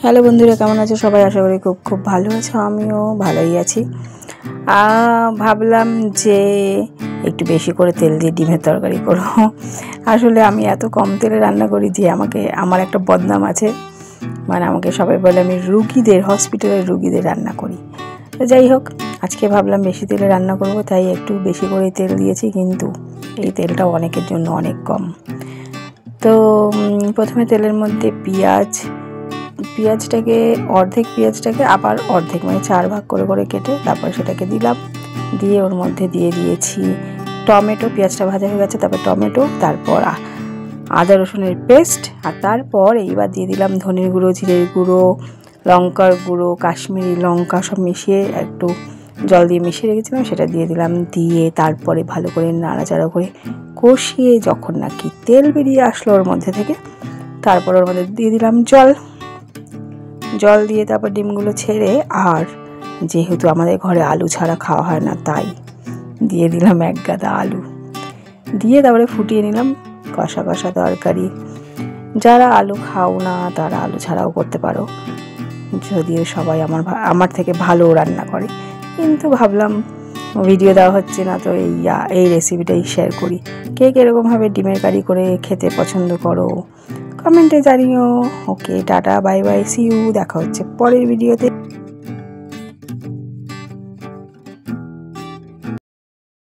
Hello বন্ধুরা, কেমন আছো সবাই? আশা করি খুব খুব ভালো আছো। আমিও ভালোই আছি। ভাবলাম যে একটু বেশি করে তেল দিয়ে ডিমের তরকারি করব। আসলে আমি এত কম তেলে রান্না করি যে আমার একটা বদনাম আছে, মানে আমাকে সবাই বলে আমি হসপিটালের রুগীদের রান্না করি। তো যাই হোক, আজকে ভাবলাম বেশি তেলে রান্না করব, তাই একটু বেশি করে তেল দিয়েছি, কিন্তু এই তেলটা অনেকের জন্য অনেক কম। তো প্রথমে তেলের মধ্যে পেঁয়াজটাকে আবার অর্ধেক মানে 4 ভাগ করে করে কেটে তারপর সেটাকে দিলাম। দিয়ে ওর মধ্যে দিয়ে দিয়েছি টমেটো। পেঁয়াজটা ভাজা হয়ে গেছে, তারপর টমেটো, তারপর আদা রসুনের পেস্ট, আর তারপর এইবার দিয়ে দিলাম ধনের গুঁড়ো, জিরের গুঁড়ো, লঙ্কার গুঁড়ো, কাশ্মীরি লঙ্কা সব মিশিয়ে একটু জল দিয়ে মিশিয়ে রেখেছিলাম, সেটা দিয়ে দিলাম। দিয়ে তারপরে ভালো করে নাড়াচাড়া করে কষিয়ে যখন নাকি তেল বেরিয়ে আসলো ওর মধ্যে থেকে, তারপর ওর মধ্যে দিয়ে দিলাম জল দিয়ে তারপর ডিমগুলো ছেড়ে, আর যেহেতু আমাদের ঘরে আলু ছাড়া খাওয়া হয় না, তাই দিয়ে দিলাম 1 গাদা আলু। দিয়ে তারপরে ফুটিয়ে নিলাম কষা কষা তরকারি। যারা আলু খাও না তারা আলু ছাড়াও করতে পারো, যদিও সবাই আমার থেকে ভালো রান্না করে, কিন্তু ভাবলাম ভিডিও দেওয়া হচ্ছে না, তো এই রেসিপিটাই শেয়ার করি। কে কীরকমভাবে ডিমের কারি করে খেতে পছন্দ করো কমেন্টে জানিও। Okay, tata, bye bye, see you, দেখা হচ্ছে পরের ভিডিওতে।